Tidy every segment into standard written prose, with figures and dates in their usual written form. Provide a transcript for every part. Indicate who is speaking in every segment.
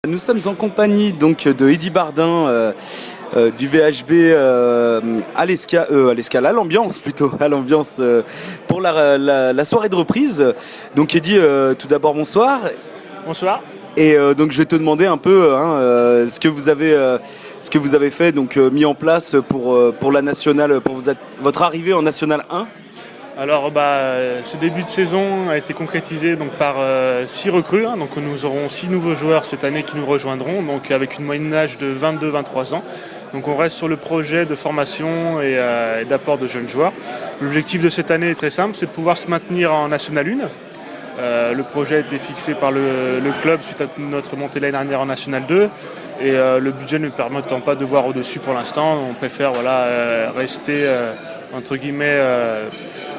Speaker 1: Nous sommes en compagnie donc de Eddy Bardin du VHB à l'Escale, à l'ambiance plutôt, à l'ambiance pour la soirée de reprise. Donc Eddy, tout d'abord bonsoir.
Speaker 2: Bonsoir.
Speaker 1: Et donc je vais te demander un peu ce que vous avez fait, donc mis en place pour la nationale, pour votre arrivée en National 1.
Speaker 2: Alors ce début de saison a été concrétisé donc, par 6 recrues. Donc nous aurons 6 nouveaux joueurs cette année qui nous rejoindront, donc avec une moyenne d'âge de 22-23 ans. Donc on reste sur le projet de formation et d'apport de jeunes joueurs. L'objectif de cette année est très simple, c'est de pouvoir se maintenir en National 1. Le projet a été fixé par le club suite à notre montée l'année dernière en National 2. Et le budget ne permettant pas de voir au-dessus pour l'instant, on préfère rester entre guillemets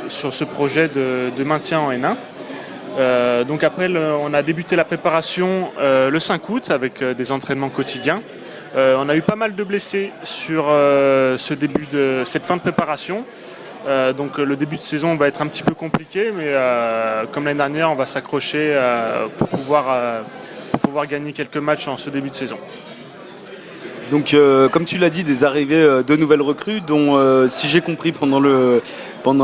Speaker 2: sur ce projet de maintien en N1. Donc après, on a débuté la préparation le 5 août avec des entraînements quotidiens. On a eu pas mal de blessés sur cette fin de préparation. Donc le début de saison va être un petit peu compliqué, mais comme l'année dernière, on va s'accrocher pour pouvoir gagner quelques matchs en ce début de saison.
Speaker 1: Donc comme tu l'as dit, des arrivées de nouvelles recrues, dont si j'ai compris pendant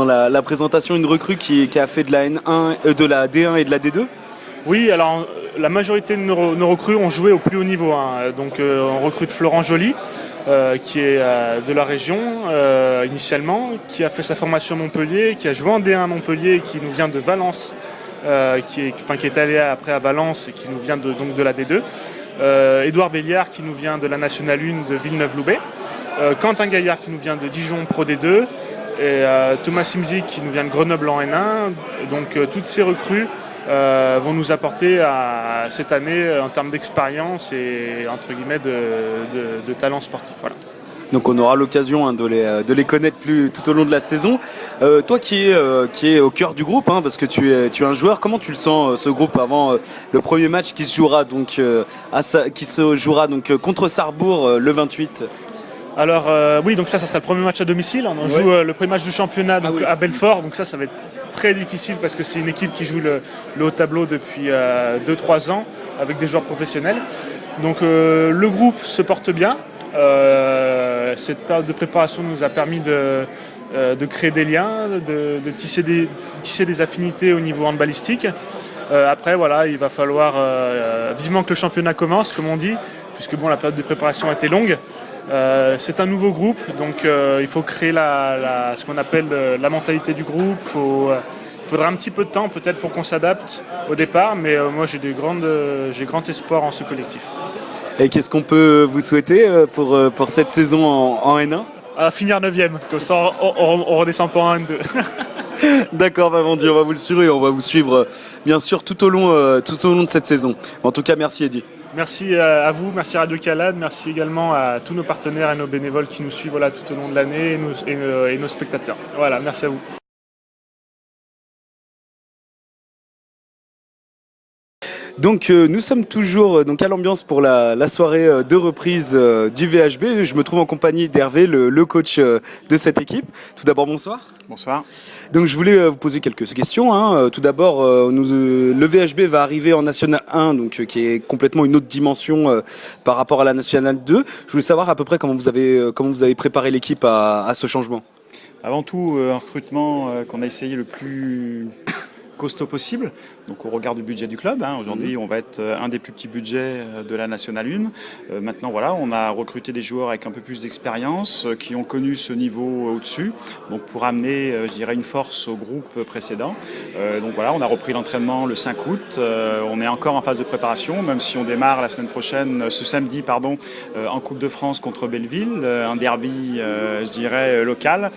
Speaker 1: la présentation, une recrue qui a fait de la N1, de la D1 et de la D2.
Speaker 2: Oui, alors la majorité de nos recrues ont joué au plus haut niveau. Donc on recrute Florent Joly, qui est de la région initialement, qui a fait sa formation à Montpellier, qui a joué en D1 à Montpellier, qui nous vient de Valence, qui est allé après à Valence et qui nous vient donc de la D2. Édouard Béliard qui nous vient de la Nationale 1 de Villeneuve-Loubet. Quentin Gaillard qui nous vient de Dijon Pro D2. Et Thomas Simzik qui nous vient de Grenoble en N1. Donc toutes ces recrues vont nous apporter cette année en termes d'expérience et entre guillemets de talent sportif. Voilà.
Speaker 1: Donc on aura l'occasion de les connaître tout au long de la saison. Toi qui es au cœur du groupe, parce que tu es un joueur, comment tu le sens ce groupe avant le premier match qui se jouera donc contre Sarrebourg le 28?
Speaker 2: Alors oui, donc ça sera le premier match à domicile. On joue le premier match du championnat donc, à Belfort. Donc ça va être très difficile parce que c'est une équipe qui joue le haut tableau depuis 2-3 ans avec des joueurs professionnels. Donc le groupe se porte bien. Cette période de préparation nous a permis de créer des liens, de tisser des affinités au niveau handballistique. Après, il va falloir vivement que le championnat commence, comme on dit, puisque la période de préparation a été longue. C'est un nouveau groupe, donc il faut créer ce qu'on appelle la mentalité du groupe. Il faudra un petit peu de temps peut-être pour qu'on s'adapte au départ, mais moi j'ai grand espoir en ce collectif.
Speaker 1: Et qu'est-ce qu'on peut vous souhaiter pour cette saison en N1 ?
Speaker 2: À finir 9e, comme ça on redescend pas en N2.
Speaker 1: D'accord, Vendy, on va vous le suivre et on va vous suivre bien sûr tout au long de cette saison. En tout cas, merci Eddy.
Speaker 2: Merci à vous, merci à Radio Calade, merci également à tous nos partenaires et nos bénévoles qui nous suivent tout au long de l'année et nos spectateurs. Voilà, merci à vous.
Speaker 1: Donc nous sommes toujours à l'ambiance pour la soirée de reprise du VHB. Je me trouve en compagnie d'Hervé, le coach de cette équipe. Tout d'abord, bonsoir.
Speaker 3: Bonsoir.
Speaker 1: Donc je voulais vous poser quelques questions. Tout d'abord, le VHB va arriver en National 1, donc qui est complètement une autre dimension par rapport à la National 2. Je voulais savoir à peu près comment vous avez préparé l'équipe à ce changement.
Speaker 3: Avant tout, un recrutement qu'on a essayé le plus costaud possible, donc au regard du budget du club. Aujourd'hui, on va être un des plus petits budgets de la Nationale 1. Maintenant, on a recruté des joueurs avec un peu plus d'expérience, qui ont connu ce niveau au-dessus, donc pour amener, une force au groupe précédent. On a repris l'entraînement le 5 août. On est encore en phase de préparation, même si on démarre ce samedi, en Coupe de France contre Belleville, un derby, local.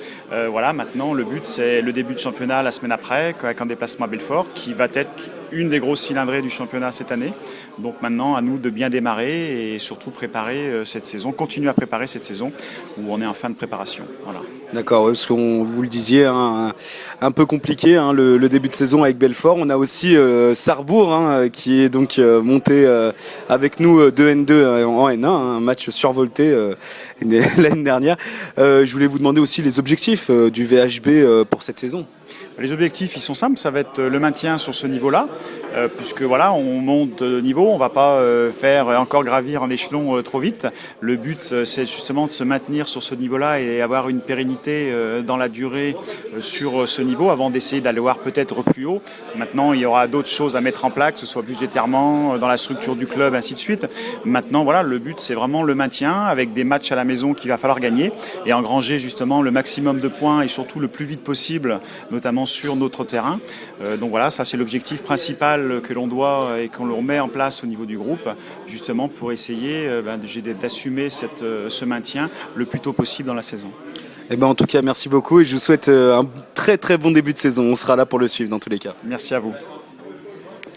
Speaker 3: Maintenant, le but, c'est le début de championnat la semaine après, avec un déplacement à Belfort, qui va être une des grosses cylindrées du championnat cette année. Donc maintenant, à nous de bien démarrer et surtout préparer cette saison, continuer à préparer cette saison où on est en fin de préparation. Voilà.
Speaker 1: D'accord, parce qu'on vous le disiez, un peu compliqué le début de saison avec Belfort. On a aussi Sarrebourg qui est donc monté avec nous de N2 en N1, un match survolté l'année dernière. Je voulais vous demander aussi les objectifs du VHB pour cette saison.
Speaker 3: Les objectifs, ils sont simples, ça va être le maintien sur ce niveau-là, puisque voilà, on monte de niveau, on ne va pas faire encore gravir un échelon trop vite. Le but, c'est justement de se maintenir sur ce niveau-là et avoir une pérennité dans la durée sur ce niveau avant d'essayer d'aller voir peut-être plus haut. Maintenant, il y aura d'autres choses à mettre en place, que ce soit budgétairement, dans la structure du club, ainsi de suite. Maintenant, voilà, le but, c'est vraiment le maintien avec des matchs à la maison qu'il va falloir gagner et engranger justement le maximum de points et surtout le plus vite possible, notamment sur notre terrain. Donc voilà, ça c'est l'objectif principal que l'on doit et qu'on met en place au niveau du groupe, justement pour essayer d'assumer ce maintien le plus tôt possible dans la saison.
Speaker 1: Eh ben, en tout cas, merci beaucoup et je vous souhaite un très très bon début de saison. On sera là pour le suivre dans tous les cas.
Speaker 3: Merci à vous.